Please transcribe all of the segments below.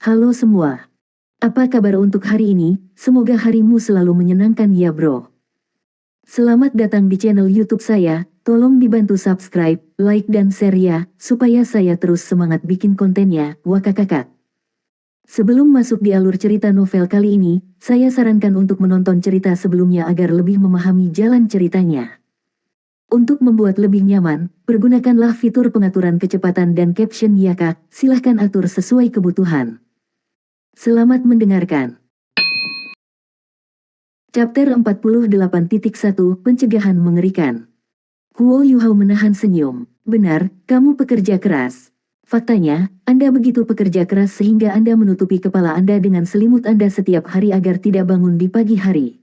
Halo semua. Apa kabar untuk hari ini? Semoga harimu selalu menyenangkan ya bro. Selamat datang di channel YouTube saya. Tolong dibantu subscribe, like dan share ya, supaya saya terus semangat bikin kontennya. Wakakakak. Sebelum masuk di alur cerita novel kali ini, saya sarankan untuk menonton cerita sebelumnya agar lebih memahami jalan ceritanya. Untuk membuat lebih nyaman, pergunakanlah fitur pengaturan kecepatan dan caption ya kak. Silahkan atur sesuai kebutuhan. Selamat mendengarkan. Chapter 48.1 Pencegahan Mengerikan. Huo Yuhao menahan senyum. Benar, kamu pekerja keras. Faktanya, Anda begitu pekerja keras sehingga Anda menutupi kepala Anda dengan selimut Anda setiap hari agar tidak bangun di pagi hari.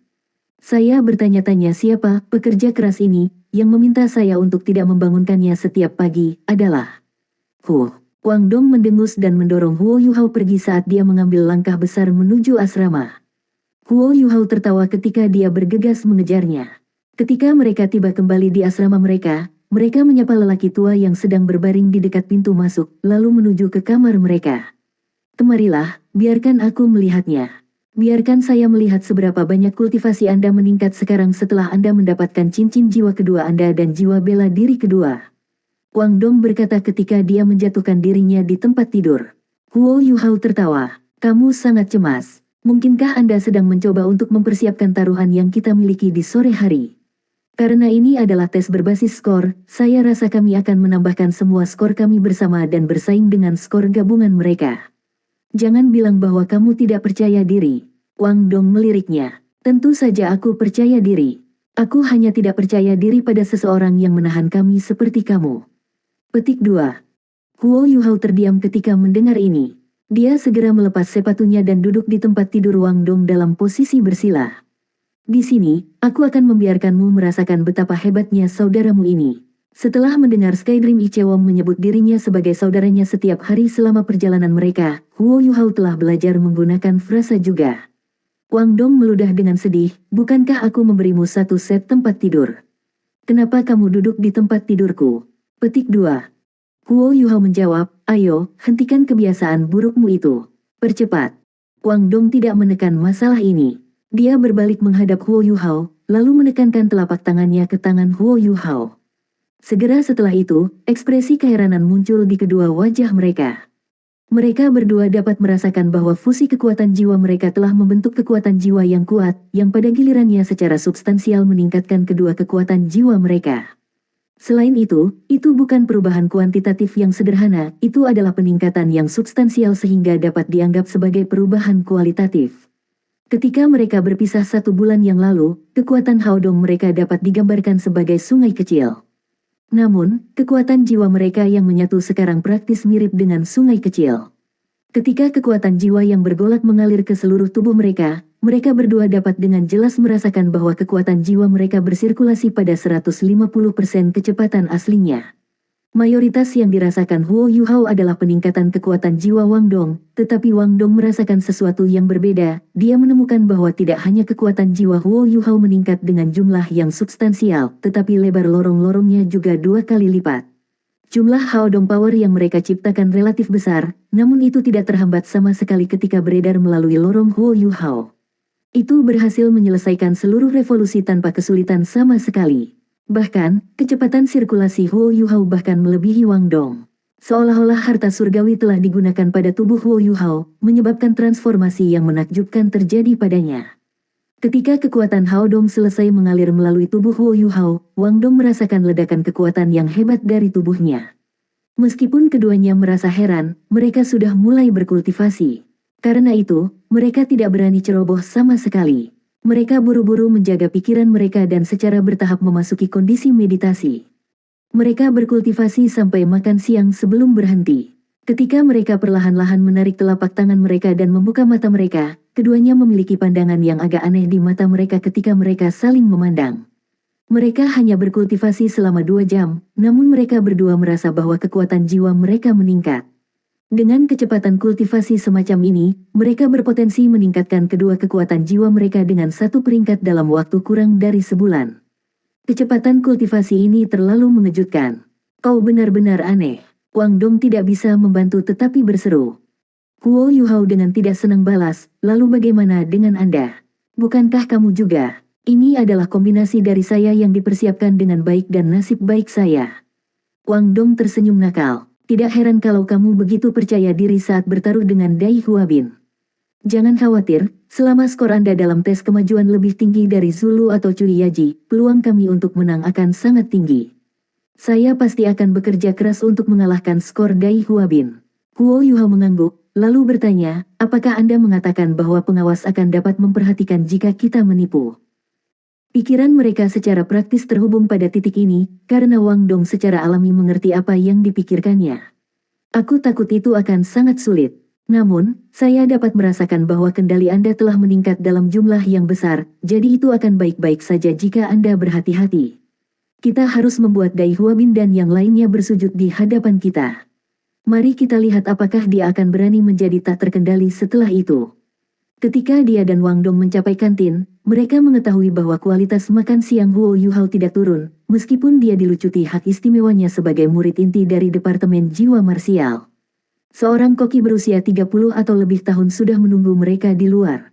Saya bertanya-tanya siapa pekerja keras ini yang meminta saya untuk tidak membangunkannya setiap pagi adalah Wang Dong mendengus dan mendorong Huo Yuhao pergi saat dia mengambil langkah besar menuju asrama. Huo Yuhao tertawa ketika dia bergegas mengejarnya. Ketika mereka tiba kembali di asrama mereka menyapa lelaki tua yang sedang berbaring di dekat pintu masuk, lalu menuju ke kamar mereka. Kemarilah, biarkan aku melihatnya. Biarkan saya melihat seberapa banyak kultivasi Anda meningkat sekarang setelah Anda mendapatkan cincin jiwa kedua Anda dan jiwa bela diri kedua. Wang Dong berkata ketika dia menjatuhkan dirinya di tempat tidur. Huo Yuhao tertawa. Kamu sangat cemas. Mungkinkah Anda sedang mencoba untuk mempersiapkan taruhan yang kita miliki di sore hari? Karena ini adalah tes berbasis skor, saya rasa kami akan menambahkan semua skor kami bersama dan bersaing dengan skor gabungan mereka. Jangan bilang bahwa kamu tidak percaya diri. Wang Dong meliriknya. Tentu saja aku percaya diri. Aku hanya tidak percaya diri pada seseorang yang menahan kami seperti kamu. Petik 2. Huo Yuhao terdiam ketika mendengar ini. Dia segera melepas sepatunya dan duduk di tempat tidur Wang Dong dalam posisi bersila. Di sini, aku akan membiarkanmu merasakan betapa hebatnya saudaramu ini. Setelah mendengar Skydream Ichewon menyebut dirinya sebagai saudaranya setiap hari selama perjalanan mereka, Huo Yuhao telah belajar menggunakan frasa juga. Wang Dong meludah dengan sedih, bukankah aku memberimu satu set tempat tidur? Kenapa kamu duduk di tempat tidurku? Petik 2. Huo Yuhao menjawab, ayo, hentikan kebiasaan burukmu itu. Percepat. Wang Dong tidak menekan masalah ini. Dia berbalik menghadap Huo Yuhao, lalu menekankan telapak tangannya ke tangan Huo Yuhao. Segera setelah itu, ekspresi keheranan muncul di kedua wajah mereka. Mereka berdua dapat merasakan bahwa fusi kekuatan jiwa mereka telah membentuk kekuatan jiwa yang kuat, yang pada gilirannya secara substansial meningkatkan kedua kekuatan jiwa mereka. Selain itu bukan perubahan kuantitatif yang sederhana, itu adalah peningkatan yang substansial sehingga dapat dianggap sebagai perubahan kualitatif. Ketika mereka berpisah 1 bulan yang lalu, kekuatan Haodong mereka dapat digambarkan sebagai sungai kecil. Namun, kekuatan jiwa mereka yang menyatu sekarang praktis mirip dengan sungai kecil. Ketika kekuatan jiwa yang bergolak mengalir ke seluruh tubuh mereka berdua dapat dengan jelas merasakan bahwa kekuatan jiwa mereka bersirkulasi pada 150% kecepatan aslinya. Mayoritas yang dirasakan Huo Yuhao adalah peningkatan kekuatan jiwa Wang Dong, tetapi Wang Dong merasakan sesuatu yang berbeda. Dia menemukan bahwa tidak hanya kekuatan jiwa Huo Yuhao meningkat dengan jumlah yang substansial, tetapi lebar lorong-lorongnya juga 2 kali lipat. Jumlah Haodong Power yang mereka ciptakan relatif besar, namun itu tidak terhambat sama sekali ketika beredar melalui lorong Huo Yuhao. Itu berhasil menyelesaikan seluruh revolusi tanpa kesulitan sama sekali. Bahkan, kecepatan sirkulasi Huo Yuhao bahkan melebihi Wang Dong. Seolah-olah harta surgawi telah digunakan pada tubuh Huo Yuhao, menyebabkan transformasi yang menakjubkan terjadi padanya. Ketika kekuatan Haodong selesai mengalir melalui tubuh Huo Yuhao, Wang Dong merasakan ledakan kekuatan yang hebat dari tubuhnya. Meskipun keduanya merasa heran, mereka sudah mulai berkultivasi. Karena itu, mereka tidak berani ceroboh sama sekali. Mereka buru-buru menjaga pikiran mereka dan secara bertahap memasuki kondisi meditasi. Mereka berkultivasi sampai makan siang sebelum berhenti. Ketika mereka perlahan-lahan menarik telapak tangan mereka dan membuka mata mereka, keduanya memiliki pandangan yang agak aneh di mata mereka ketika mereka saling memandang. Mereka hanya berkultivasi selama 2 jam, namun mereka berdua merasa bahwa kekuatan jiwa mereka meningkat. Dengan kecepatan kultivasi semacam ini, mereka berpotensi meningkatkan kedua kekuatan jiwa mereka dengan 1 peringkat dalam waktu kurang dari sebulan. Kecepatan kultivasi ini terlalu mengejutkan. Kau benar-benar aneh. Wang Dong tidak bisa membantu tetapi berseru. Huo Yuhao dengan tidak senang balas, lalu bagaimana dengan Anda? Bukankah kamu juga? Ini adalah kombinasi dari saya yang dipersiapkan dengan baik dan nasib baik saya. Wang Dong tersenyum nakal. Tidak heran kalau kamu begitu percaya diri saat bertaruh dengan Dai Huabin. Jangan khawatir, selama skor Anda dalam tes kemajuan lebih tinggi dari Zulu atau Cui Yaji, peluang kami untuk menang akan sangat tinggi. Saya pasti akan bekerja keras untuk mengalahkan skor Dai Huabin. Huo Yuhao mengangguk, lalu bertanya, apakah Anda mengatakan bahwa pengawas akan dapat memperhatikan jika kita menipu? Pikiran mereka secara praktis terhubung pada titik ini, karena Wang Dong secara alami mengerti apa yang dipikirkannya. Aku takut itu akan sangat sulit. Namun, saya dapat merasakan bahwa kendali Anda telah meningkat dalam jumlah yang besar, jadi itu akan baik-baik saja jika Anda berhati-hati. Kita harus membuat Dai Huabin dan yang lainnya bersujud di hadapan kita. Mari kita lihat apakah dia akan berani menjadi tak terkendali setelah itu. Ketika dia dan Wang Dong mencapai kantin, mereka mengetahui bahwa kualitas makan siang Huo Yuhao tidak turun, meskipun dia dilucuti hak istimewanya sebagai murid inti dari Departemen Jiwa Marsial. Seorang koki berusia 30 atau lebih tahun sudah menunggu mereka di luar.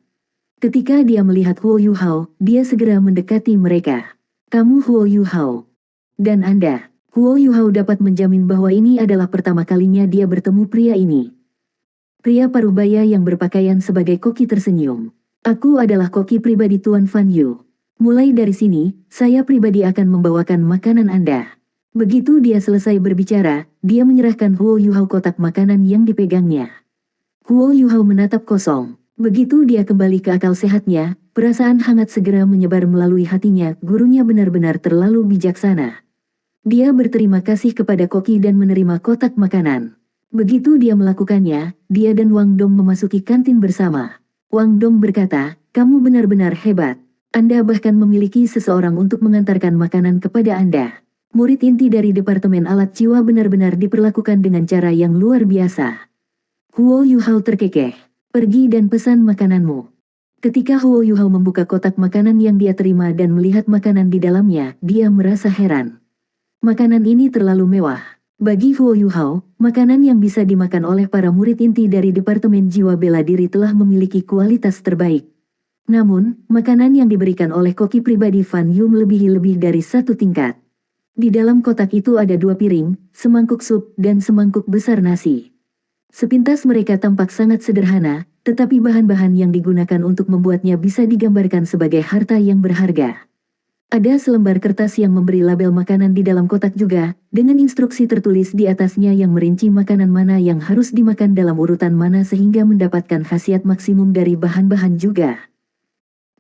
Ketika dia melihat Huo Yuhao, dia segera mendekati mereka. Kamu Huo Yuhao. Dan Anda, Huo Yuhao dapat menjamin bahwa ini adalah pertama kalinya dia bertemu pria ini. Pria parubaya yang berpakaian sebagai koki tersenyum. Aku adalah koki pribadi Tuan Fan Yu. Mulai dari sini, saya pribadi akan membawakan makanan Anda. Begitu dia selesai berbicara, dia menyerahkan Huo Yuhao kotak makanan yang dipegangnya. Huo Yuhao menatap kosong. Begitu dia kembali ke akal sehatnya, perasaan hangat segera menyebar melalui hatinya, gurunya benar-benar terlalu bijaksana. Dia berterima kasih kepada koki dan menerima kotak makanan. Begitu dia melakukannya, dia dan Wang Dong memasuki kantin bersama. Wang Dong berkata, kamu benar-benar hebat. Anda bahkan memiliki seseorang untuk mengantarkan makanan kepada Anda. Murid inti dari Departemen Alat Jiwa benar-benar diperlakukan dengan cara yang luar biasa. Huo Yuhao terkekeh. Pergi dan pesan makananmu. Ketika Huo Yuhao membuka kotak makanan yang dia terima dan melihat makanan di dalamnya, dia merasa heran. Makanan ini terlalu mewah. Bagi Huo Yuhao, makanan yang bisa dimakan oleh para murid inti dari Departemen Jiwa Bela Diri telah memiliki kualitas terbaik. Namun, makanan yang diberikan oleh koki pribadi Fan Yu melebihi lebih dari satu tingkat. Di dalam kotak itu ada 2 piring, semangkuk sup, dan semangkuk besar nasi. Sepintas mereka tampak sangat sederhana, tetapi bahan-bahan yang digunakan untuk membuatnya bisa digambarkan sebagai harta yang berharga. Ada selembar kertas yang memberi label makanan di dalam kotak juga, dengan instruksi tertulis di atasnya yang merinci makanan mana yang harus dimakan dalam urutan mana sehingga mendapatkan khasiat maksimum dari bahan-bahan juga.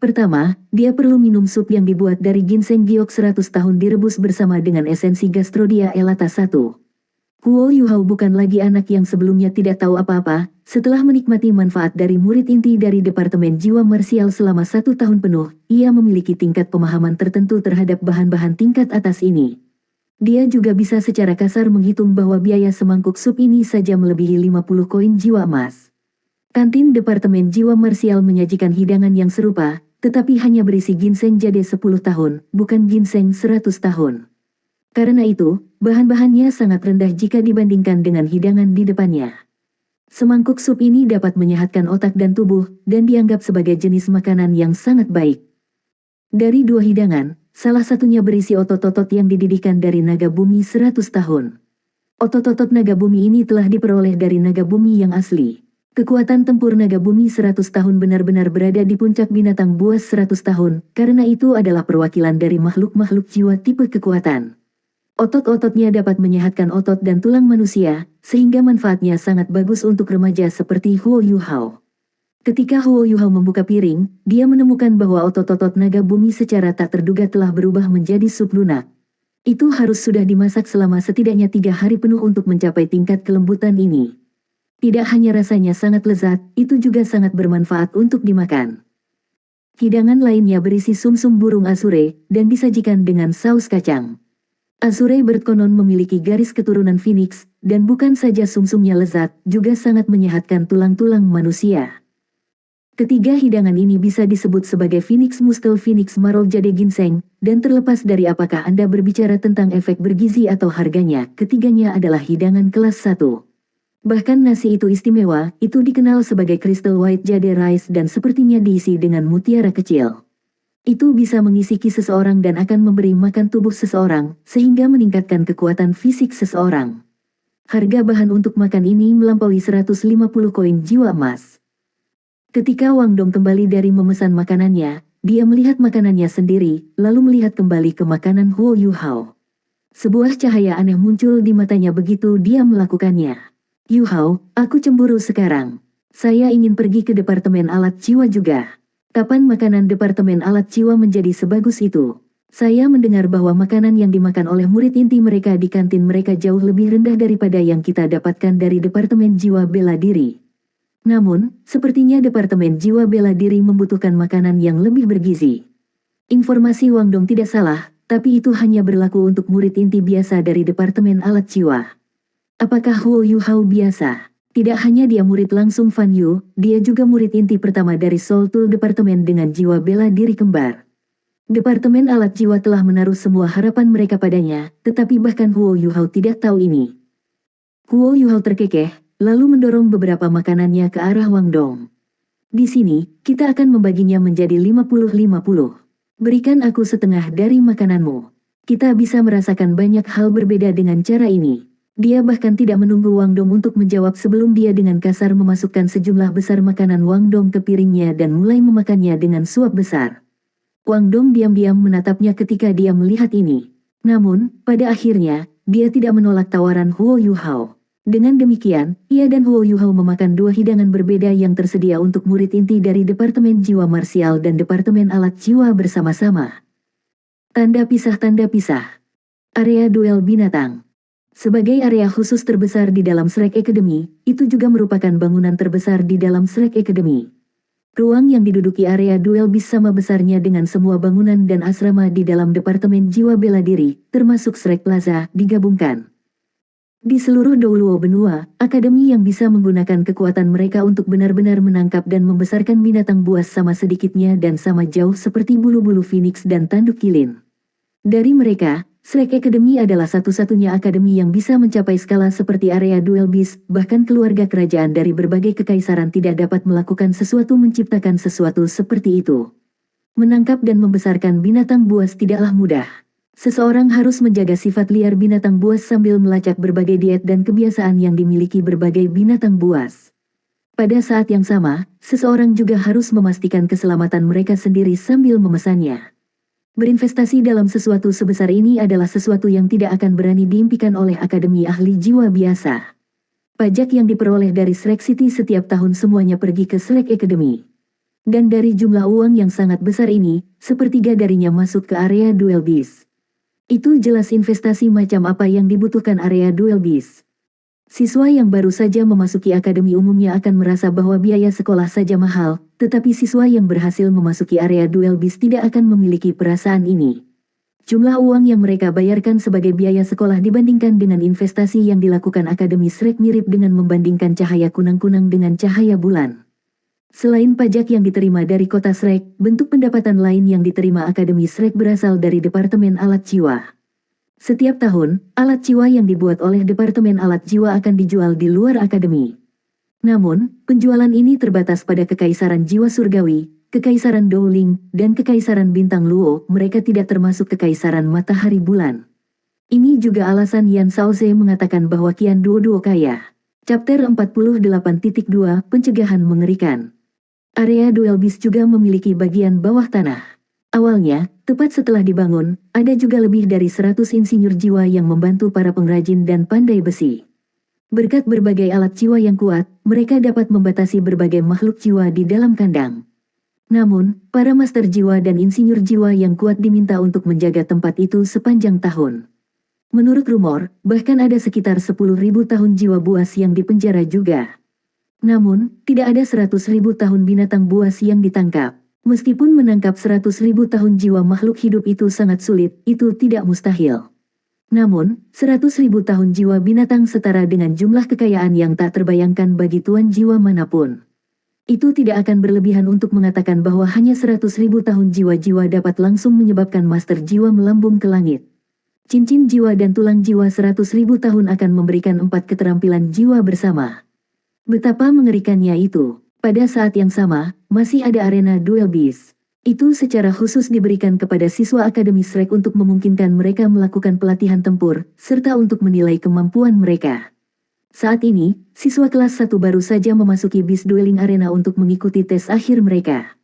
Pertama, dia perlu minum sup yang dibuat dari ginseng giok 100 tahun direbus bersama dengan esensi Gastrodia elata 1. Huo Yuhao bukan lagi anak yang sebelumnya tidak tahu apa-apa, setelah menikmati manfaat dari murid inti dari Departemen Jiwa Marsial selama 1 tahun penuh, ia memiliki tingkat pemahaman tertentu terhadap bahan-bahan tingkat atas ini. Dia juga bisa secara kasar menghitung bahwa biaya semangkuk sup ini saja melebihi 50 koin jiwa emas. Kantin Departemen Jiwa Marsial menyajikan hidangan yang serupa, tetapi hanya berisi ginseng jade 10 tahun, bukan ginseng 100 tahun. Karena itu, bahan-bahannya sangat rendah jika dibandingkan dengan hidangan di depannya. Semangkuk sup ini dapat menyehatkan otak dan tubuh, dan dianggap sebagai jenis makanan yang sangat baik. Dari 2 hidangan, salah satunya berisi otot-otot yang dididihkan dari naga bumi 100 tahun. Otot-otot naga bumi ini telah diperoleh dari naga bumi yang asli. Kekuatan tempur naga bumi 100 tahun benar-benar berada di puncak binatang buas 100 tahun, karena itu adalah perwakilan dari makhluk-makhluk jiwa tipe kekuatan. Otot-ototnya dapat menyehatkan otot dan tulang manusia, sehingga manfaatnya sangat bagus untuk remaja seperti Huo Yuhao. Ketika Huo Yuhao membuka piring, dia menemukan bahwa otot-otot naga bumi secara tak terduga telah berubah menjadi sup lunak. Itu harus sudah dimasak selama setidaknya 3 hari penuh untuk mencapai tingkat kelembutan ini. Tidak hanya rasanya sangat lezat, itu juga sangat bermanfaat untuk dimakan. Hidangan lainnya berisi sumsum burung asure, dan disajikan dengan saus kacang. Azure Bird konon memiliki garis keturunan Phoenix, dan bukan saja sumsumnya lezat, juga sangat menyehatkan tulang-tulang manusia. Ketiga hidangan ini bisa disebut sebagai Phoenix Muscle Phoenix Marrow Jade Ginseng, dan terlepas dari apakah Anda berbicara tentang efek bergizi atau harganya, ketiganya adalah hidangan kelas 1. Bahkan nasi itu istimewa, itu dikenal sebagai Crystal White Jade Rice dan sepertinya diisi dengan mutiara kecil. Itu bisa mengisi seseorang dan akan memberi makan tubuh seseorang, sehingga meningkatkan kekuatan fisik seseorang. Harga bahan untuk makan ini melampaui 150 koin jiwa emas. Ketika Wang Dong kembali dari memesan makanannya, dia melihat makanannya sendiri, lalu melihat kembali ke makanan Huo Yuhao. Sebuah cahaya aneh muncul di matanya begitu dia melakukannya. Yuhao, aku cemburu sekarang. Saya ingin pergi ke departemen alat jiwa juga. Kapan makanan departemen alat jiwa menjadi sebagus itu? Saya mendengar bahwa makanan yang dimakan oleh murid inti mereka di kantin mereka jauh lebih rendah daripada yang kita dapatkan dari departemen jiwa bela diri. Namun, sepertinya Departemen Jiwa Bela Diri membutuhkan makanan yang lebih bergizi. Informasi Wang Dong tidak salah, tapi itu hanya berlaku untuk murid inti biasa dari Departemen Alat Jiwa. Apakah Huo Yuhao biasa? Tidak hanya dia murid langsung Fan Yu, dia juga murid inti pertama dari Soul Tool Departemen dengan jiwa bela diri kembar. Departemen Alat Jiwa telah menaruh semua harapan mereka padanya, tetapi bahkan Huo Yuhao tidak tahu ini. Huo Yuhao terkekeh, lalu mendorong beberapa makanannya ke arah Wang Dong. Di sini, kita akan membaginya menjadi 50-50. Berikan aku setengah dari makananmu. Kita bisa merasakan banyak hal berbeda dengan cara ini. Dia bahkan tidak menunggu Wang Dong untuk menjawab sebelum dia dengan kasar memasukkan sejumlah besar makanan Wang Dong ke piringnya dan mulai memakannya dengan suap besar. Wang Dong diam-diam menatapnya ketika dia melihat ini. Namun, pada akhirnya, dia tidak menolak tawaran Huo Yuhao. Dengan demikian, ia dan Huo Yuhao memakan dua hidangan berbeda yang tersedia untuk murid inti dari Departemen Jiwa Marsial dan Departemen Alat Jiwa bersama-sama. Tanda pisah. Area duel binatang. Sebagai area khusus terbesar di dalam Shrek Academy, itu juga merupakan bangunan terbesar di dalam Shrek Academy. Ruang yang diduduki area duel bis sama besarnya dengan semua bangunan dan asrama di dalam Departemen Jiwa Bela Diri, termasuk Shrek Plaza, digabungkan. Di seluruh Douluo benua, akademi yang bisa menggunakan kekuatan mereka untuk benar-benar menangkap dan membesarkan binatang buas sama sedikitnya dan sama jauh seperti bulu-bulu phoenix dan tanduk kilin. Dari mereka, Shrek Academy adalah satu-satunya akademi yang bisa mencapai skala seperti area duel bis, bahkan keluarga kerajaan dari berbagai kekaisaran tidak dapat melakukan sesuatu menciptakan sesuatu seperti itu. Menangkap dan membesarkan binatang buas tidaklah mudah. Seseorang harus menjaga sifat liar binatang buas sambil melacak berbagai diet dan kebiasaan yang dimiliki berbagai binatang buas. Pada saat yang sama, seseorang juga harus memastikan keselamatan mereka sendiri sambil memesannya. Berinvestasi dalam sesuatu sebesar ini adalah sesuatu yang tidak akan berani diimpikan oleh Akademi Ahli Jiwa biasa. Pajak yang diperoleh dari Shrek City setiap tahun semuanya pergi ke Shrek Academy. Dan dari jumlah uang yang sangat besar ini, sepertiga darinya masuk ke area duel bis. Itu jelas investasi macam apa yang dibutuhkan area duel bis. Siswa yang baru saja memasuki akademi umumnya akan merasa bahwa biaya sekolah saja mahal, tetapi siswa yang berhasil memasuki area duel bis tidak akan memiliki perasaan ini. Jumlah uang yang mereka bayarkan sebagai biaya sekolah dibandingkan dengan investasi yang dilakukan Akademi Shrek mirip dengan membandingkan cahaya kunang-kunang dengan cahaya bulan. Selain pajak yang diterima dari kota Shrek, bentuk pendapatan lain yang diterima Akademi Shrek berasal dari Departemen Alat Jiwa. Setiap tahun, alat jiwa yang dibuat oleh Departemen Alat Jiwa akan dijual di luar akademi. Namun, penjualan ini terbatas pada Kekaisaran Jiwa Surgawi, Kekaisaran Dowling, dan Kekaisaran Bintang Luo. Mereka tidak termasuk Kekaisaran Matahari Bulan. Ini juga alasan Yan Shaoze mengatakan bahwa Qian Duo kaya. Chapter 48.2 Pencegahan Mengerikan. Area duel bis juga memiliki bagian bawah tanah. Awalnya, tepat setelah dibangun, ada juga lebih dari 100 insinyur jiwa yang membantu para pengrajin dan pandai besi. Berkat berbagai alat jiwa yang kuat, mereka dapat membatasi berbagai makhluk jiwa di dalam kandang. Namun, para master jiwa dan insinyur jiwa yang kuat diminta untuk menjaga tempat itu sepanjang tahun. Menurut rumor, bahkan ada sekitar 10.000 tahun jiwa buas yang dipenjara juga. Namun, tidak ada 100.000 tahun binatang buas yang ditangkap. Meskipun menangkap 100.000 tahun jiwa makhluk hidup itu sangat sulit, itu tidak mustahil. Namun, 100.000 tahun jiwa binatang setara dengan jumlah kekayaan yang tak terbayangkan bagi tuan jiwa manapun. Itu tidak akan berlebihan untuk mengatakan bahwa hanya 100.000 tahun jiwa-jiwa dapat langsung menyebabkan master jiwa melambung ke langit. Cincin jiwa dan tulang jiwa 100.000 tahun akan memberikan 4 keterampilan jiwa bersama. Betapa mengerikannya itu. Pada saat yang sama, masih ada arena duel beast. Itu secara khusus diberikan kepada siswa Akademi Shrek untuk memungkinkan mereka melakukan pelatihan tempur, serta untuk menilai kemampuan mereka. Saat ini, siswa kelas 1 baru saja memasuki Beast Dueling Arena untuk mengikuti tes akhir mereka.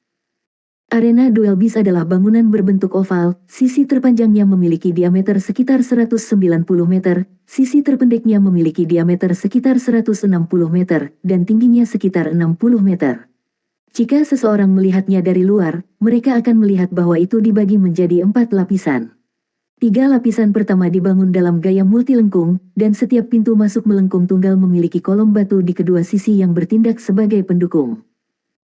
Arena Duel Beast adalah bangunan berbentuk oval, sisi terpanjangnya memiliki diameter sekitar 190 meter, sisi terpendeknya memiliki diameter sekitar 160 meter, dan tingginya sekitar 60 meter. Jika seseorang melihatnya dari luar, mereka akan melihat bahwa itu dibagi menjadi 4 lapisan. 3 lapisan pertama dibangun dalam gaya multilengkung, dan setiap pintu masuk melengkung tunggal memiliki kolom batu di kedua sisi yang bertindak sebagai pendukung.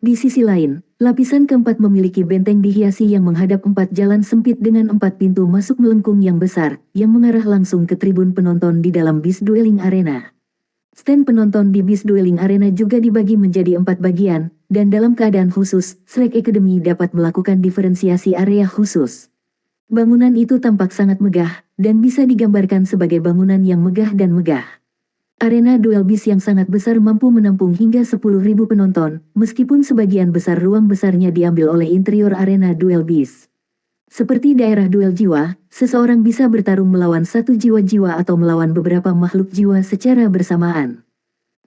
Di sisi lain, lapisan keempat memiliki benteng dihiasi yang menghadap 4 jalan sempit dengan 4 pintu masuk melengkung yang besar, yang mengarah langsung ke tribun penonton di dalam Beast Dueling Arena. Stand penonton di Beast Dueling Arena juga dibagi menjadi 4 bagian, dan dalam keadaan khusus, Shrek Academy dapat melakukan diferensiasi area khusus. Bangunan itu tampak sangat megah, dan bisa digambarkan sebagai bangunan yang megah dan megah. Arena Duel Beast yang sangat besar mampu menampung hingga 10.000 penonton, meskipun sebagian besar ruang besarnya diambil oleh interior arena Duel Beast. Seperti daerah duel jiwa, seseorang bisa bertarung melawan satu jiwa-jiwa atau melawan beberapa makhluk jiwa secara bersamaan.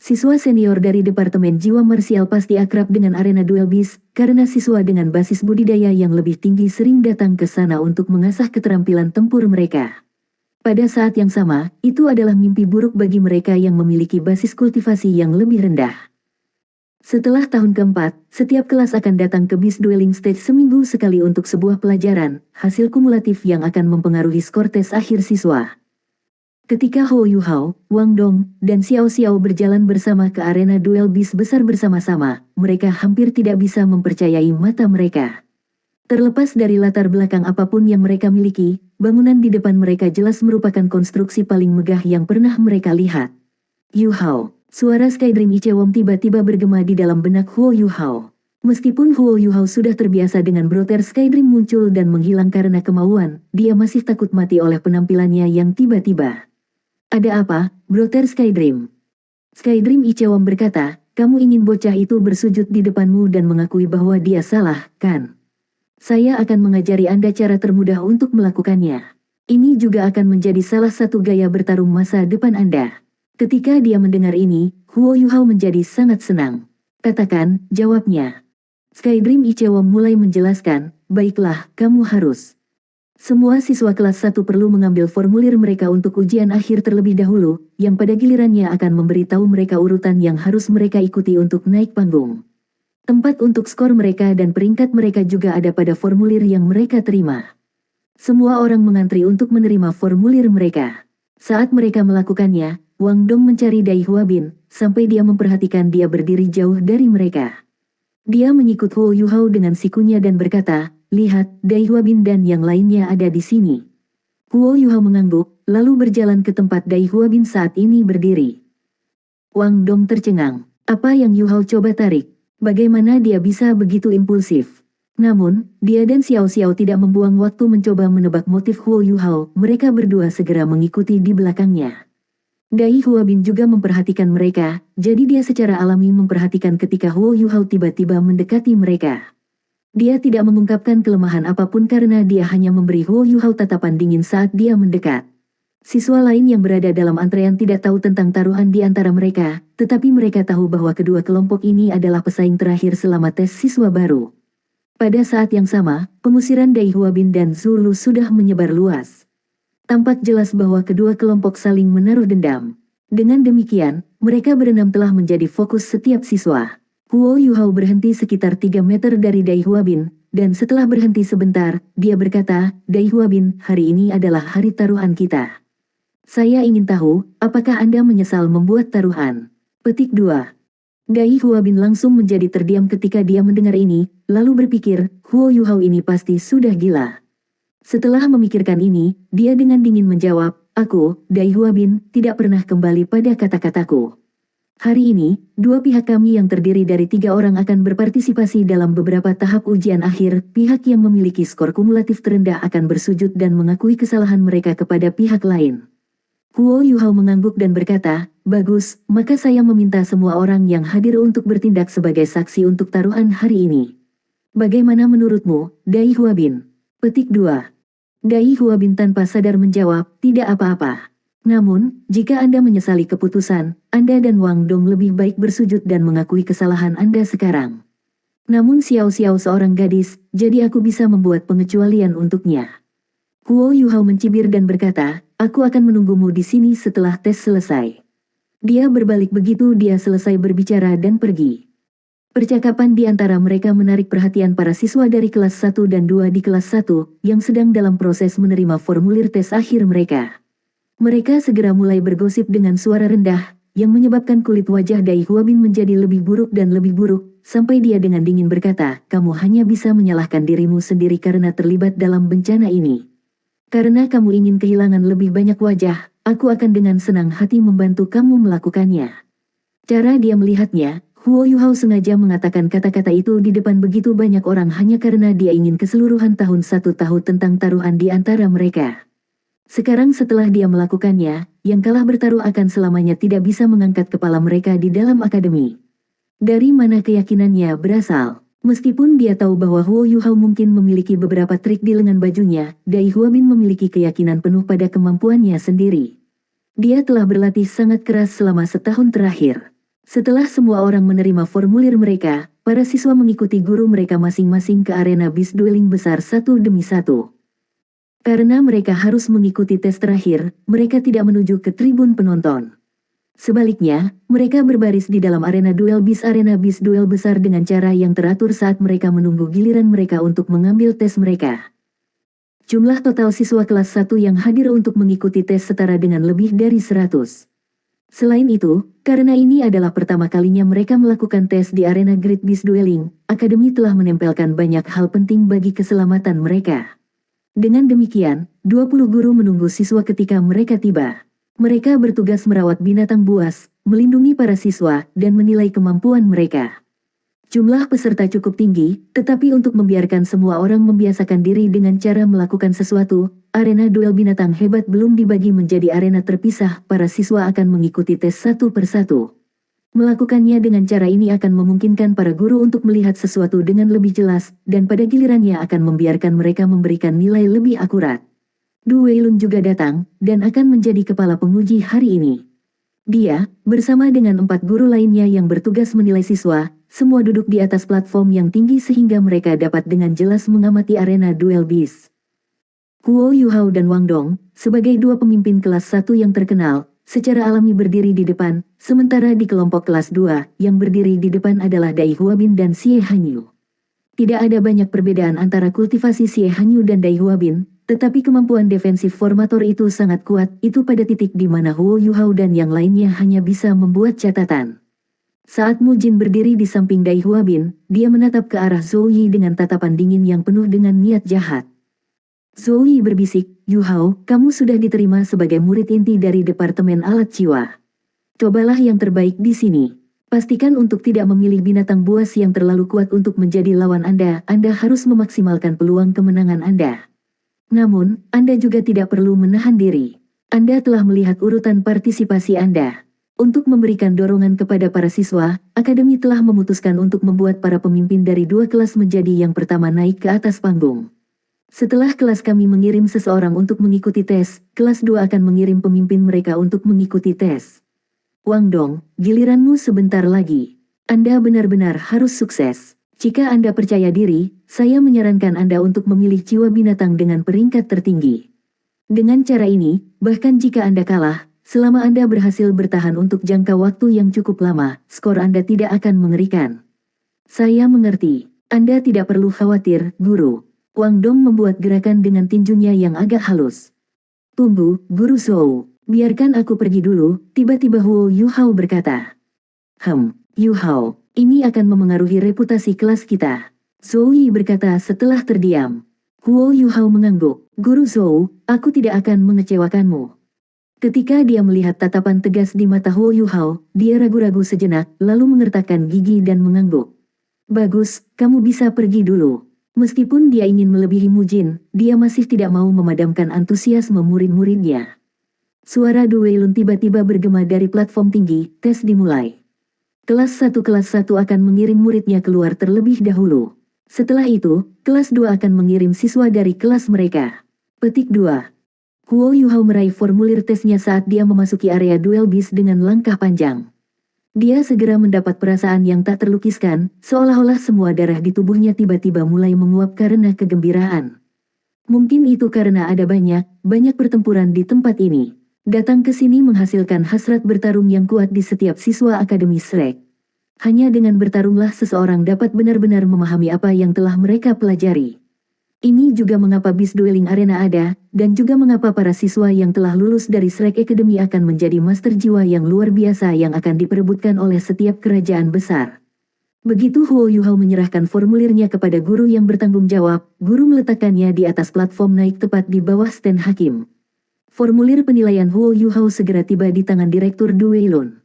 Siswa senior dari Departemen Jiwa Marsial pasti akrab dengan arena Duel Beast, karena siswa dengan basis budidaya yang lebih tinggi sering datang ke sana untuk mengasah keterampilan tempur mereka. Pada saat yang sama, itu adalah mimpi buruk bagi mereka yang memiliki basis kultivasi yang lebih rendah. Setelah tahun keempat, setiap kelas akan datang ke Beast Dueling Stage seminggu sekali untuk sebuah pelajaran, hasil kumulatif yang akan mempengaruhi skor tes akhir siswa. Ketika Hou Yuhao, Wang Dong, dan Xiao Xiao berjalan bersama ke arena duel Beast besar bersama-sama, mereka hampir tidak bisa mempercayai mata mereka. Terlepas dari latar belakang apapun yang mereka miliki, bangunan di depan mereka jelas merupakan konstruksi paling megah yang pernah mereka lihat. Yuhao, suara Skydream Ichewon tiba-tiba bergema di dalam benak Huo Yuhao. Meskipun Huo Yuhao sudah terbiasa dengan brother Skydream muncul dan menghilang karena kemauan, dia masih takut mati oleh penampilannya yang tiba-tiba. Ada apa, brother Skydream? Skydream Ichewon berkata, kamu ingin bocah itu bersujud di depanmu dan mengakui bahwa dia salah, kan? Saya akan mengajari Anda cara termudah untuk melakukannya. Ini juga akan menjadi salah satu gaya bertarung masa depan Anda. Ketika dia mendengar ini, Huo Yuhao menjadi sangat senang. Katakan, jawabnya. Skydream Ichewon mulai menjelaskan, baiklah, kamu harus. Semua siswa kelas 1 perlu mengambil formulir mereka untuk ujian akhir terlebih dahulu, yang pada gilirannya akan memberitahu mereka urutan yang harus mereka ikuti untuk naik panggung. Tempat untuk skor mereka dan peringkat mereka juga ada pada formulir yang mereka terima. Semua orang mengantri untuk menerima formulir mereka. Saat mereka melakukannya, Wang Dong mencari Dai Huabin, sampai dia memperhatikan dia berdiri jauh dari mereka. Dia mengikut Huo Yuhao dengan sikunya dan berkata, lihat, Dai Huabin dan yang lainnya ada di sini. Huo Yuhao mengangguk, lalu berjalan ke tempat Dai Huabin saat ini berdiri. Wang Dong tercengang. Apa yang Yuhao coba tarik? Bagaimana dia bisa begitu impulsif? Namun, dia dan Xiao Xiao tidak membuang waktu mencoba menebak motif Huo Yuhao, mereka berdua segera mengikuti di belakangnya. Dai Huabin juga memperhatikan mereka, jadi dia secara alami memperhatikan ketika Huo Yuhao tiba-tiba mendekati mereka. Dia tidak mengungkapkan kelemahan apapun karena dia hanya memberi Huo Yuhao tatapan dingin saat dia mendekat. Siswa lain yang berada dalam antrean tidak tahu tentang taruhan di antara mereka, tetapi mereka tahu bahwa kedua kelompok ini adalah pesaing terakhir selama tes siswa baru. Pada saat yang sama, pengusiran Dai Huabin dan Zulu sudah menyebar luas. Tampak jelas bahwa kedua kelompok saling menaruh dendam. Dengan demikian, mereka berenam telah menjadi fokus setiap siswa. Huo Yuhao berhenti sekitar 3 meter dari Dai Huabin, dan setelah berhenti sebentar, dia berkata, Dai Huabin, hari ini adalah hari taruhan kita. Saya ingin tahu, apakah Anda menyesal membuat taruhan? Petik 2. Dai Huabin langsung menjadi terdiam ketika dia mendengar ini, lalu berpikir, Huo Yuhao ini pasti sudah gila. Setelah memikirkan ini, dia dengan dingin menjawab, aku, Dai Huabin, tidak pernah kembali pada kata-kataku. Hari ini, dua pihak kami yang terdiri dari 3 orang akan berpartisipasi dalam beberapa tahap ujian akhir. Pihak yang memiliki skor kumulatif terendah akan bersujud dan mengakui kesalahan mereka kepada pihak lain. Huo Yuhao mengangguk dan berkata, bagus, maka saya meminta semua orang yang hadir untuk bertindak sebagai saksi untuk taruhan hari ini. Bagaimana menurutmu, Dai Huabin? Petik 2. Dai Huabin tanpa sadar menjawab, tidak apa-apa. Namun, jika Anda menyesali keputusan, Anda dan Wang Dong lebih baik bersujud dan mengakui kesalahan Anda sekarang. Namun Xiao Xiao seorang gadis, jadi aku bisa membuat pengecualian untuknya. Huo Yuhao mencibir dan berkata, aku akan menunggumu di sini setelah tes selesai. Dia berbalik begitu dia selesai berbicara dan pergi. Percakapan di antara mereka menarik perhatian para siswa dari kelas 1 dan 2 di kelas 1, yang sedang dalam proses menerima formulir tes akhir mereka. Mereka segera mulai bergosip dengan suara rendah, yang menyebabkan kulit wajah Dai Huabin menjadi lebih buruk dan lebih buruk, sampai dia dengan dingin berkata, kamu hanya bisa menyalahkan dirimu sendiri karena terlibat dalam bencana ini. Karena kamu ingin kehilangan lebih banyak wajah, aku akan dengan senang hati membantu kamu melakukannya. Cara dia melihatnya, Huo Yuhao sengaja mengatakan kata-kata itu di depan begitu banyak orang hanya karena dia ingin keseluruhan tahun 1 tahun tentang taruhan di antara mereka. Sekarang setelah dia melakukannya, yang kalah bertaruh akan selamanya tidak bisa mengangkat kepala mereka di dalam akademi. Dari mana keyakinannya berasal? Meskipun dia tahu bahwa Huo Yuhao mungkin memiliki beberapa trik di lengan bajunya, Dai Huabin memiliki keyakinan penuh pada kemampuannya sendiri. Dia telah berlatih sangat keras selama setahun terakhir. Setelah semua orang menerima formulir mereka, para siswa mengikuti guru mereka masing-masing ke arena bis dueling besar satu demi satu. Karena mereka harus mengikuti tes terakhir, mereka tidak menuju ke tribun penonton. Sebaliknya, mereka berbaris di dalam arena bis duel besar dengan cara yang teratur saat mereka menunggu giliran mereka untuk mengambil tes mereka. Jumlah total siswa kelas 1 yang hadir untuk mengikuti tes setara dengan lebih dari 100. Selain itu, karena ini adalah pertama kalinya mereka melakukan tes di arena Great Beast Dueling, Akademi telah menempelkan banyak hal penting bagi keselamatan mereka. Dengan demikian, 20 guru menunggu siswa ketika mereka tiba. Mereka bertugas merawat binatang buas, melindungi para siswa, dan menilai kemampuan mereka. Jumlah peserta cukup tinggi, tetapi untuk membiarkan semua orang membiasakan diri dengan cara melakukan sesuatu, arena duel binatang hebat belum dibagi menjadi arena terpisah, para siswa akan mengikuti tes satu persatu. Melakukannya dengan cara ini akan memungkinkan para guru untuk melihat sesuatu dengan lebih jelas, dan pada gilirannya akan membiarkan mereka memberikan nilai lebih akurat. Du Weilun juga datang, dan akan menjadi kepala penguji hari ini. Dia, bersama dengan 4 guru lainnya yang bertugas menilai siswa, semua duduk di atas platform yang tinggi sehingga mereka dapat dengan jelas mengamati arena duel bis. Huo Yuhao dan Wang Dong, sebagai 2 pemimpin kelas 1 yang terkenal, secara alami berdiri di depan, sementara di kelompok kelas 2, yang berdiri di depan adalah Dai Huabin dan Xie Hanyu. Tidak ada banyak perbedaan antara kultivasi Xie Hanyu dan Dai Huabin, tetapi kemampuan defensif formator itu sangat kuat, itu pada titik di mana Huo Yuhao dan yang lainnya hanya bisa membuat catatan. Saat Mu Jin berdiri di samping Dai Huabin, dia menatap ke arah Zhou Yi dengan tatapan dingin yang penuh dengan niat jahat. Zhou Yi berbisik, Yuhao, kamu sudah diterima sebagai murid inti dari Departemen Alat Jiwa. Cobalah yang terbaik di sini. Pastikan untuk tidak memilih binatang buas yang terlalu kuat untuk menjadi lawan Anda harus memaksimalkan peluang kemenangan Anda. Namun, Anda juga tidak perlu menahan diri. Anda telah melihat urutan partisipasi Anda. Untuk memberikan dorongan kepada para siswa, Akademi telah memutuskan untuk membuat para pemimpin dari 2 kelas menjadi yang pertama naik ke atas panggung. Setelah kelas kami mengirim seseorang untuk mengikuti tes, kelas 2 akan mengirim pemimpin mereka untuk mengikuti tes. Wang Dong, giliranmu sebentar lagi. Anda benar-benar harus sukses. Jika Anda percaya diri, saya menyarankan Anda untuk memilih jiwa binatang dengan peringkat tertinggi. Dengan cara ini, bahkan jika Anda kalah, selama Anda berhasil bertahan untuk jangka waktu yang cukup lama, skor Anda tidak akan mengerikan. Saya mengerti. Anda tidak perlu khawatir, Guru. Wang Dong membuat gerakan dengan tinjunya yang agak halus. Tunggu, Guru Zhou. Biarkan aku pergi dulu, tiba-tiba Huo Yuhao berkata. Yuhao, ini akan memengaruhi reputasi kelas kita. Zhou Yi berkata setelah terdiam. Huo Yuhao mengangguk. Guru Zhou, aku tidak akan mengecewakanmu. Ketika dia melihat tatapan tegas di mata Huo Yuhao, dia ragu-ragu sejenak, lalu mengertakkan gigi dan mengangguk. Bagus, kamu bisa pergi dulu. Meskipun dia ingin melebihi Mujin, dia masih tidak mau memadamkan antusiasme murid-muridnya. Suara Du Weilun tiba-tiba bergema dari platform tinggi, tes dimulai. Kelas 1 akan mengirim muridnya keluar terlebih dahulu. Setelah itu, kelas 2 akan mengirim siswa dari kelas mereka. Petik 2. Huo Yuhao meraih formulir tesnya saat dia memasuki area duel bis dengan langkah panjang. Dia segera mendapat perasaan yang tak terlukiskan, seolah-olah semua darah di tubuhnya tiba-tiba mulai menguap karena kegembiraan. Mungkin itu karena ada banyak pertempuran di tempat ini. Datang ke sini menghasilkan hasrat bertarung yang kuat di setiap siswa Akademi Shrek. Hanya dengan bertarunglah seseorang dapat benar-benar memahami apa yang telah mereka pelajari. Ini juga mengapa bis dueling arena ada, dan juga mengapa para siswa yang telah lulus dari Shrek Academy akan menjadi master jiwa yang luar biasa yang akan diperebutkan oleh setiap kerajaan besar. Begitu Huo Yuhao menyerahkan formulirnya kepada guru yang bertanggung jawab, guru meletakkannya di atas platform naik tepat di bawah stand hakim. Formulir penilaian Huo Yuhao segera tiba di tangan Direktur Du Weilun.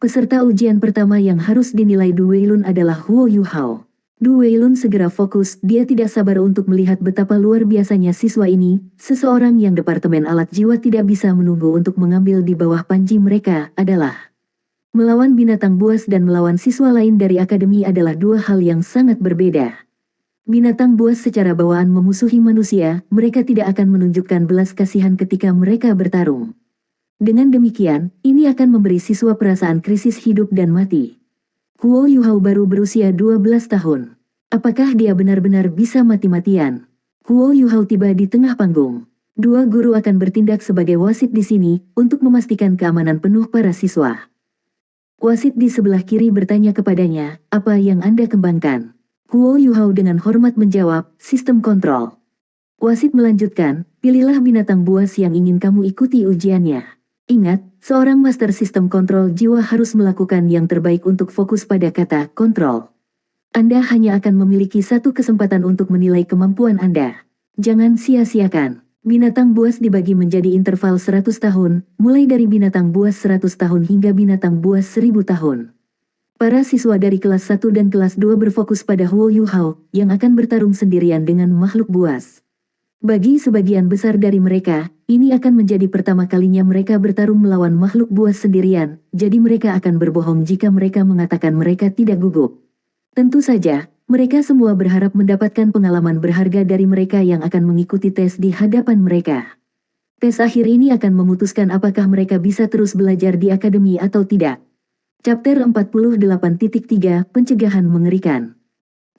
Peserta ujian pertama yang harus dinilai Du Weilun adalah Huo Yuhao. Du Weilun segera fokus, dia tidak sabar untuk melihat betapa luar biasanya siswa ini, seseorang yang Departemen Alat Jiwa tidak bisa menunggu untuk mengambil di bawah panji mereka, adalah melawan binatang buas dan melawan siswa lain dari akademi adalah dua hal yang sangat berbeda. Binatang buas secara bawaan memusuhi manusia, mereka tidak akan menunjukkan belas kasihan ketika mereka bertarung. Dengan demikian, ini akan memberi siswa perasaan krisis hidup dan mati. Huo Yuhao baru berusia 12 tahun. Apakah dia benar-benar bisa mati-matian? Huo Yuhao tiba di tengah panggung. Dua guru akan bertindak sebagai wasit di sini, untuk memastikan keamanan penuh para siswa. Wasit di sebelah kiri bertanya kepadanya, apa yang Anda kembangkan? Huo Yuhao dengan hormat menjawab, sistem kontrol. Wasit melanjutkan, pilihlah binatang buas yang ingin kamu ikuti ujiannya. Ingat, seorang master sistem kontrol jiwa harus melakukan yang terbaik untuk fokus pada kata kontrol. Anda hanya akan memiliki satu kesempatan untuk menilai kemampuan Anda. Jangan sia-siakan. Binatang buas dibagi menjadi interval 100 tahun, mulai dari binatang buas 100 tahun hingga binatang buas 1000 tahun. Para siswa dari kelas 1 dan kelas 2 berfokus pada Huo Yuhao, yang akan bertarung sendirian dengan makhluk buas. Bagi sebagian besar dari mereka, ini akan menjadi pertama kalinya mereka bertarung melawan makhluk buas sendirian, jadi mereka akan berbohong jika mereka mengatakan mereka tidak gugup. Tentu saja, mereka semua berharap mendapatkan pengalaman berharga dari mereka yang akan mengikuti tes di hadapan mereka. Tes akhir ini akan memutuskan apakah mereka bisa terus belajar di akademi atau tidak. Chapter 48.3 Pencegahan Mengerikan.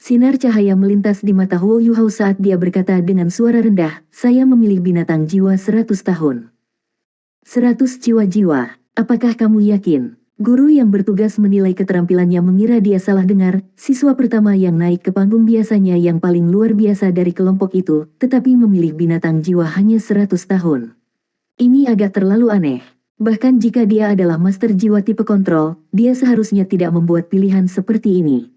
Sinar cahaya melintas di mata Huo Yuhao saat dia berkata dengan suara rendah, saya memilih binatang jiwa 100 tahun. 100 jiwa-jiwa, apakah kamu yakin? Guru yang bertugas menilai keterampilannya mengira dia salah dengar, siswa pertama yang naik ke panggung biasanya yang paling luar biasa dari kelompok itu, tetapi memilih binatang jiwa hanya 100 tahun. Ini agak terlalu aneh. Bahkan jika dia adalah master jiwa tipe kontrol, dia seharusnya tidak membuat pilihan seperti ini.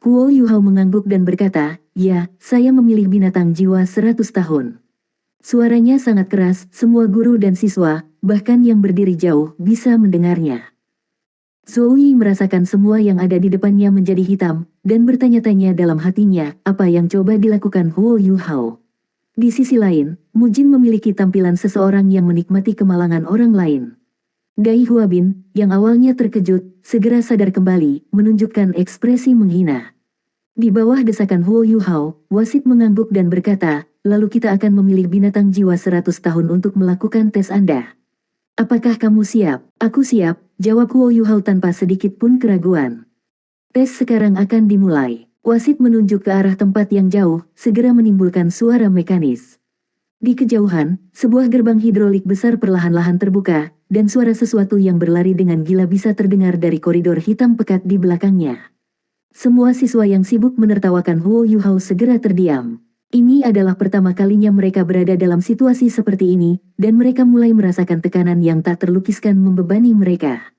Huo Yuhao mengangguk dan berkata, ya, saya memilih binatang jiwa 100 tahun. Suaranya sangat keras, semua guru dan siswa, bahkan yang berdiri jauh, bisa mendengarnya. Zhou Yi merasakan semua yang ada di depannya menjadi hitam, dan bertanya-tanya dalam hatinya, apa yang coba dilakukan Huo Yuhao. Di sisi lain, Mujin memiliki tampilan seseorang yang menikmati kemalangan orang lain. Dai Huabin, yang awalnya terkejut, segera sadar kembali, menunjukkan ekspresi menghina. Di bawah desakan Huo Yuhao, wasit mengangguk dan berkata, lalu kita akan memilih binatang jiwa 100 tahun untuk melakukan tes Anda. Apakah kamu siap? Aku siap, jawab Huo Yuhao tanpa sedikit pun keraguan. Tes sekarang akan dimulai. Wasit menunjuk ke arah tempat yang jauh, segera menimbulkan suara mekanis. Di kejauhan, sebuah gerbang hidrolik besar perlahan-lahan terbuka, dan suara sesuatu yang berlari dengan gila bisa terdengar dari koridor hitam pekat di belakangnya. Semua siswa yang sibuk menertawakan Huo Yuhao segera terdiam. Ini adalah pertama kalinya mereka berada dalam situasi seperti ini, dan mereka mulai merasakan tekanan yang tak terlukiskan membebani mereka.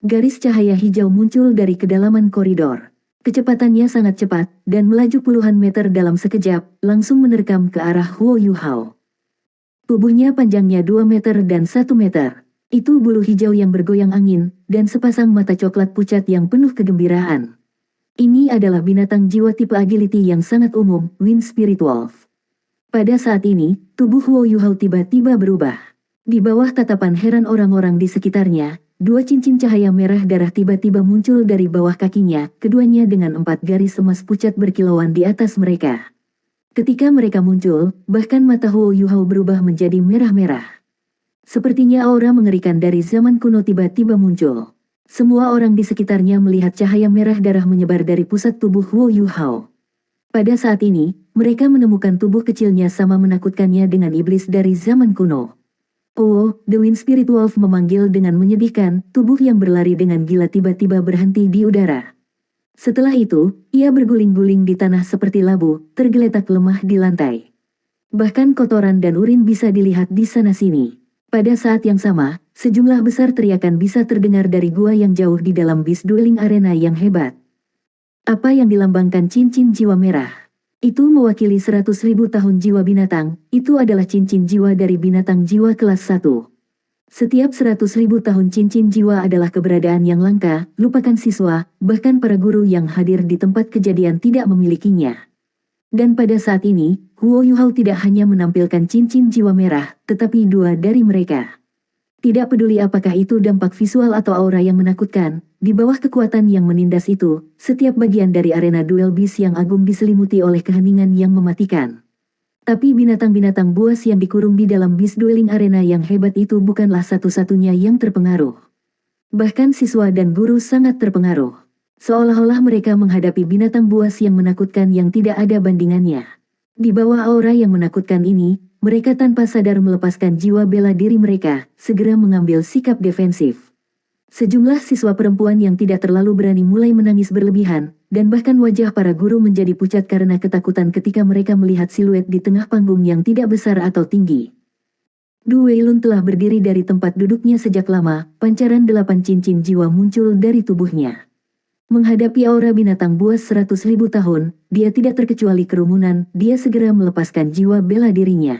Garis cahaya hijau muncul dari kedalaman koridor. Kecepatannya sangat cepat, dan melaju puluhan meter dalam sekejap, langsung menerkam ke arah Huo Yuhao. Tubuhnya panjangnya 2 meter dan 1 meter. Itu bulu hijau yang bergoyang angin, dan sepasang mata coklat pucat yang penuh kegembiraan. Ini adalah binatang jiwa tipe agility yang sangat umum, Wind Spirit Wolf. Pada saat ini, tubuh Huo Yuhao tiba-tiba berubah. Di bawah tatapan heran orang-orang di sekitarnya, 2 cincin cahaya merah darah tiba-tiba muncul dari bawah kakinya, keduanya dengan 4 garis emas pucat berkilauan di atas mereka. Ketika mereka muncul, bahkan mata Huo Yuhao berubah menjadi merah-merah. Sepertinya aura mengerikan dari zaman kuno tiba-tiba muncul. Semua orang di sekitarnya melihat cahaya merah darah menyebar dari pusat tubuh Huo Yuhao. Pada saat ini, mereka menemukan tubuh kecilnya sama menakutkannya dengan iblis dari zaman kuno. Oh, The Wind Spirit Wolf memanggil dengan menyedihkan, tubuh yang berlari dengan gila tiba-tiba berhenti di udara. Setelah itu, ia berguling-guling di tanah seperti labu, tergeletak lemah di lantai. Bahkan kotoran dan urin bisa dilihat di sana-sini. Pada saat yang sama, sejumlah besar teriakan bisa terdengar dari gua yang jauh di dalam Beast Dueling Arena yang hebat. Apa yang dilambangkan cincin jiwa merah? Itu mewakili 100.000 tahun jiwa binatang, itu adalah cincin jiwa dari binatang jiwa kelas 1. Setiap 100.000 tahun cincin jiwa adalah keberadaan yang langka, lupakan siswa, bahkan para guru yang hadir di tempat kejadian tidak memilikinya. Dan pada saat ini, Huo Yuhao tidak hanya menampilkan cincin jiwa merah, tetapi 2 dari mereka. Tidak peduli apakah itu dampak visual atau aura yang menakutkan, di bawah kekuatan yang menindas itu, setiap bagian dari arena duel beast yang agung diselimuti oleh keheningan yang mematikan. Tapi binatang-binatang buas yang dikurung di dalam Beast Dueling Arena yang hebat itu bukanlah satu-satunya yang terpengaruh. Bahkan siswa dan guru sangat terpengaruh. Seolah-olah mereka menghadapi binatang buas yang menakutkan yang tidak ada bandingannya. Di bawah aura yang menakutkan ini, mereka tanpa sadar melepaskan jiwa bela diri mereka, segera mengambil sikap defensif. Sejumlah siswa perempuan yang tidak terlalu berani mulai menangis berlebihan, dan bahkan wajah para guru menjadi pucat karena ketakutan ketika mereka melihat siluet di tengah panggung yang tidak besar atau tinggi. Du Weilun telah berdiri dari tempat duduknya sejak lama, pancaran 8 cincin jiwa muncul dari tubuhnya. Menghadapi aura binatang buas 100.000 tahun, dia tidak terkecuali kerumunan, dia segera melepaskan jiwa bela dirinya.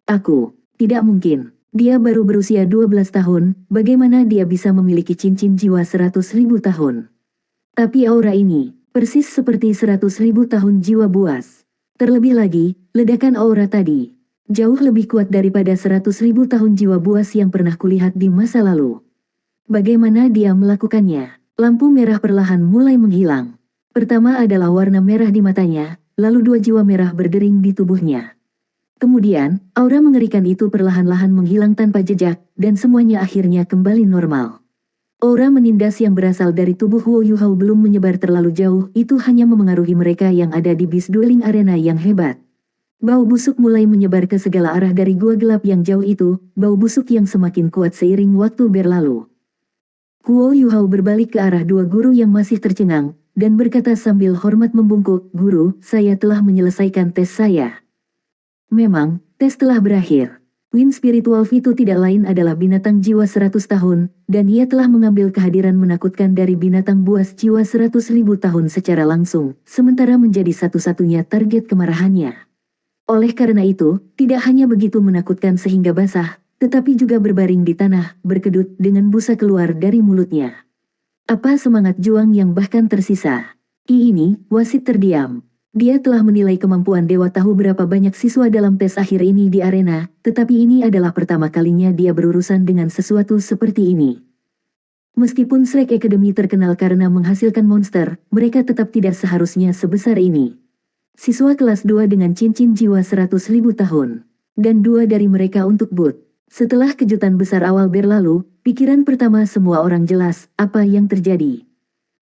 Aku, tidak mungkin. Dia baru berusia 12 tahun, bagaimana dia bisa memiliki cincin jiwa 100.000 tahun? Tapi aura ini, persis seperti 100.000 tahun jiwa buas. Terlebih lagi, ledakan aura tadi, jauh lebih kuat daripada 100.000 tahun jiwa buas yang pernah kulihat di masa lalu. Bagaimana dia melakukannya? Lampu merah perlahan mulai menghilang. Pertama adalah warna merah di matanya, lalu 2 jiwa merah berdering di tubuhnya. Kemudian, aura mengerikan itu perlahan-lahan menghilang tanpa jejak, dan semuanya akhirnya kembali normal. Aura menindas yang berasal dari tubuh Huo Yuhao belum menyebar terlalu jauh, itu hanya memengaruhi mereka yang ada di Beast Dueling Arena yang hebat. Bau busuk mulai menyebar ke segala arah dari gua gelap yang jauh itu, bau busuk yang semakin kuat seiring waktu berlalu. Huo Yuhao berbalik ke arah 2 guru yang masih tercengang, dan berkata sambil hormat membungkuk, "Guru, saya telah menyelesaikan tes saya." Memang, tes telah berakhir. Wind Spirit Wolf itu tidak lain adalah binatang jiwa 100 tahun, dan ia telah mengambil kehadiran menakutkan dari binatang buas jiwa 100.000 tahun secara langsung, sementara menjadi satu-satunya target kemarahannya. Oleh karena itu, tidak hanya begitu menakutkan sehingga basah, tetapi juga berbaring di tanah, berkedut dengan busa keluar dari mulutnya. Apa semangat juang yang bahkan tersisa? Ini, wasit terdiam. Dia telah menilai kemampuan Dewa Tahu berapa banyak siswa dalam tes akhir ini di arena, tetapi ini adalah pertama kalinya dia berurusan dengan sesuatu seperti ini. Meskipun Shrek Academy terkenal karena menghasilkan monster, mereka tetap tidak seharusnya sebesar ini. Siswa kelas 2 dengan cincin jiwa 100.000 tahun. Dan 2 dari mereka untuk Boot. Setelah kejutan besar awal berlalu, pikiran pertama semua orang jelas, apa yang terjadi.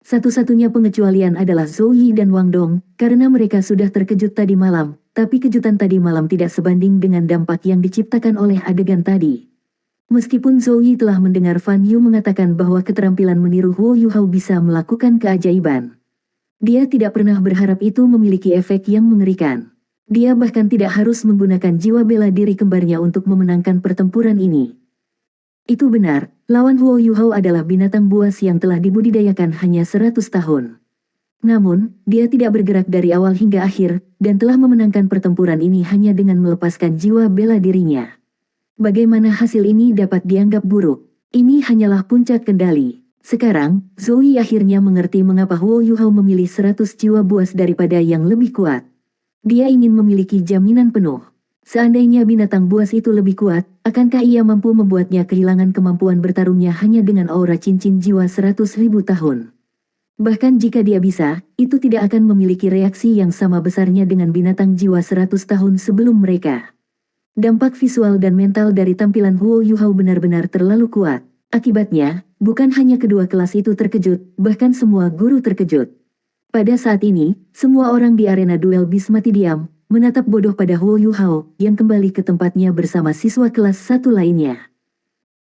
Satu-satunya pengecualian adalah Zhou Yi dan Wang Dong, karena mereka sudah terkejut tadi malam, tapi kejutan tadi malam tidak sebanding dengan dampak yang diciptakan oleh adegan tadi. Meskipun Zhou Yi telah mendengar Fan Yu mengatakan bahwa keterampilan meniru Huo Yuhao bisa melakukan keajaiban, dia tidak pernah berharap itu memiliki efek yang mengerikan. Dia bahkan tidak harus menggunakan jiwa bela diri kembarnya untuk memenangkan pertempuran ini. Itu benar, lawan Huo Yuhao adalah binatang buas yang telah dibudidayakan hanya 100 tahun. Namun, dia tidak bergerak dari awal hingga akhir, dan telah memenangkan pertempuran ini hanya dengan melepaskan jiwa bela dirinya. Bagaimana hasil ini dapat dianggap buruk? Ini hanyalah puncak kendali. Sekarang, Zoe akhirnya mengerti mengapa Huo Yuhao memilih 100 jiwa buas daripada yang lebih kuat. Dia ingin memiliki jaminan penuh. Seandainya binatang buas itu lebih kuat, akankah ia mampu membuatnya kehilangan kemampuan bertarungnya hanya dengan aura cincin jiwa 100.000 tahun? Bahkan jika dia bisa, itu tidak akan memiliki reaksi yang sama besarnya dengan binatang jiwa 100 tahun sebelum mereka. Dampak visual dan mental dari tampilan Huo Yuhao benar-benar terlalu kuat. Akibatnya, bukan hanya kedua kelas itu terkejut, bahkan semua guru terkejut. Pada saat ini, semua orang di arena duel bis mati diam, menatap bodoh pada Huo Yuhao, yang kembali ke tempatnya bersama siswa kelas 1 lainnya.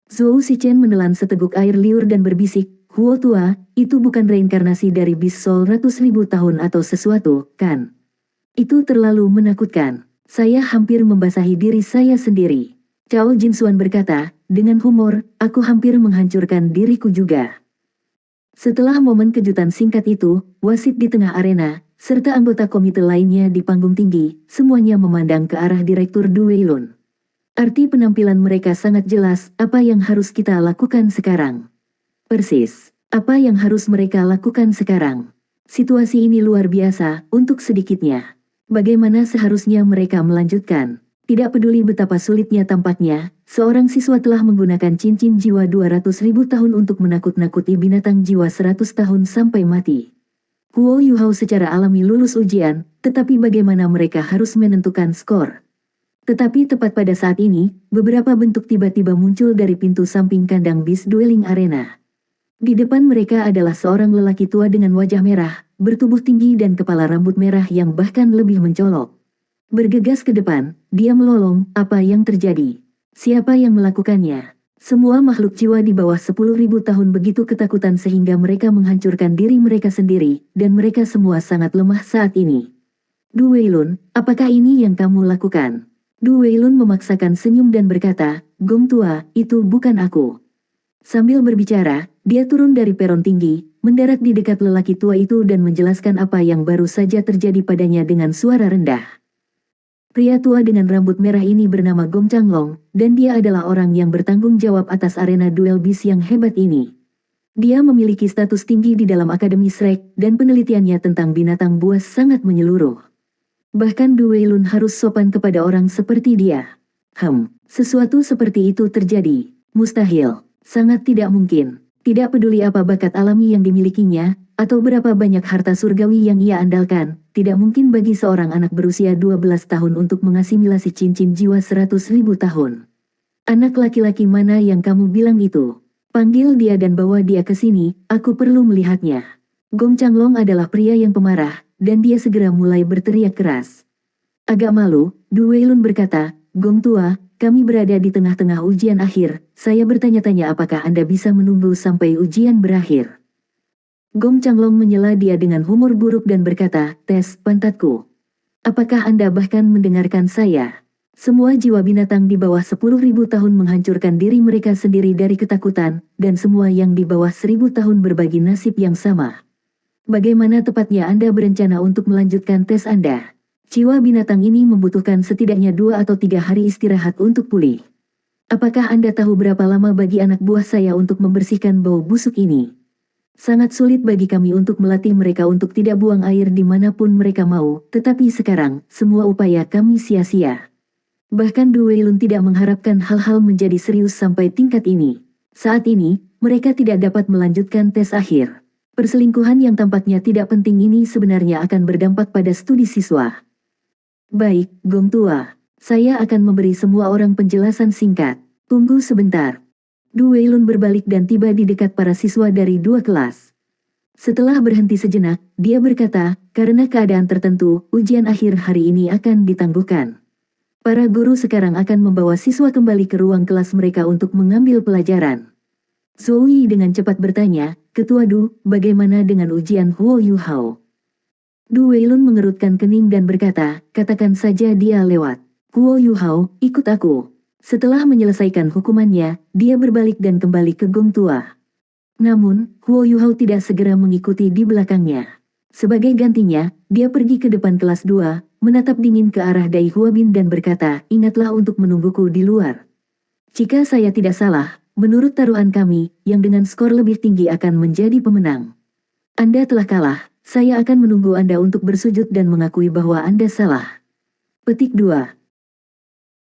Zhou Shichen menelan seteguk air liur dan berbisik, Huo tua, itu bukan reinkarnasi dari bis Soul ratus ribu tahun atau sesuatu, kan? Itu terlalu menakutkan. Saya hampir membasahi diri saya sendiri. Cao Jinsuan berkata, dengan humor, aku hampir menghancurkan diriku juga. Setelah momen kejutan singkat itu, wasit di tengah arena, serta anggota komite lainnya di panggung tinggi, semuanya memandang ke arah Direktur Du Weilun. Arti penampilan mereka sangat jelas, apa yang harus kita lakukan sekarang. Persis, apa yang harus mereka lakukan sekarang. Situasi ini luar biasa, untuk sedikitnya. Bagaimana seharusnya mereka melanjutkan? Tidak peduli betapa sulitnya tampaknya, seorang siswa telah menggunakan cincin jiwa 200.000 tahun untuk menakut-nakuti binatang jiwa 100 tahun sampai mati. Huo Yuhao secara alami lulus ujian, tetapi bagaimana mereka harus menentukan skor? Tetapi tepat pada saat ini, beberapa bentuk tiba-tiba muncul dari pintu samping kandang bis dueling arena. Di depan mereka adalah seorang lelaki tua dengan wajah merah, bertubuh tinggi dan kepala rambut merah yang bahkan lebih mencolok. Bergegas ke depan, dia melolong, apa yang terjadi? Siapa yang melakukannya? Semua makhluk jiwa di bawah 10.000 tahun begitu ketakutan sehingga mereka menghancurkan diri mereka sendiri, dan mereka semua sangat lemah saat ini. Du Weilun, apakah ini yang kamu lakukan? Du Weilun memaksakan senyum dan berkata, Gong tua, itu bukan aku. Sambil berbicara, dia turun dari peron tinggi, mendarat di dekat lelaki tua itu dan menjelaskan apa yang baru saja terjadi padanya dengan suara rendah. Pria tua dengan rambut merah ini bernama Gong Changlong, dan dia adalah orang yang bertanggung jawab atas arena duel bis yang hebat ini. Dia memiliki status tinggi di dalam Akademi Shrek, dan penelitiannya tentang binatang buas sangat menyeluruh. Bahkan Du Weilun harus sopan kepada orang seperti dia. Sesuatu seperti itu terjadi. Mustahil. Sangat tidak mungkin. Tidak peduli apa bakat alami yang dimilikinya, atau berapa banyak harta surgawi yang ia andalkan, tidak mungkin bagi seorang anak berusia 12 tahun untuk mengasimilasi cincin jiwa 100.000 tahun. Anak laki-laki mana yang kamu bilang itu? Panggil dia dan bawa dia ke sini, aku perlu melihatnya. Gong Changlong adalah pria yang pemarah, dan dia segera mulai berteriak keras. Agak malu, Du Weilun berkata, Gong tua, kami berada di tengah-tengah ujian akhir, saya bertanya-tanya apakah Anda bisa menunggu sampai ujian berakhir. Gong Changlong menyela dia dengan humor buruk dan berkata, tes pantatku. Apakah Anda bahkan mendengarkan saya? Semua jiwa binatang di bawah 10.000 tahun menghancurkan diri mereka sendiri dari ketakutan, dan semua yang di bawah 1.000 tahun berbagi nasib yang sama. Bagaimana tepatnya Anda berencana untuk melanjutkan tes Anda? Jiwa binatang ini membutuhkan setidaknya 2 atau 3 hari istirahat untuk pulih. Apakah Anda tahu berapa lama bagi anak buah saya untuk membersihkan bau busuk ini? Sangat sulit bagi kami untuk melatih mereka untuk tidak buang air dimanapun mereka mau, tetapi sekarang, semua upaya kami sia-sia. Bahkan Du Weilun tidak mengharapkan hal-hal menjadi serius sampai tingkat ini. Saat ini, mereka tidak dapat melanjutkan tes akhir. Perselingkuhan yang tampaknya tidak penting ini sebenarnya akan berdampak pada studi siswa. Baik, Gong tua. Saya akan memberi semua orang penjelasan singkat. Tunggu sebentar. Du Weilun berbalik dan tiba di dekat para siswa dari 2 kelas. Setelah berhenti sejenak, dia berkata, karena keadaan tertentu, ujian akhir hari ini akan ditangguhkan. Para guru sekarang akan membawa siswa kembali ke ruang kelas mereka untuk mengambil pelajaran. Zoe dengan cepat bertanya, Ketua Du, bagaimana dengan ujian Huo Yuhao? Du Weilun mengerutkan kening dan berkata, katakan saja dia lewat. Huo Yuhao, ikut aku. Setelah menyelesaikan hukumannya, dia berbalik dan kembali ke Gong tua. Namun, Huo Yuhao tidak segera mengikuti di belakangnya. Sebagai gantinya, dia pergi ke depan kelas 2, menatap dingin ke arah Dai Huabin dan berkata, ingatlah untuk menungguku di luar. Jika saya tidak salah, menurut taruhan kami, yang dengan skor lebih tinggi akan menjadi pemenang. Anda telah kalah, saya akan menunggu Anda untuk bersujud dan mengakui bahwa Anda salah. Petik 2.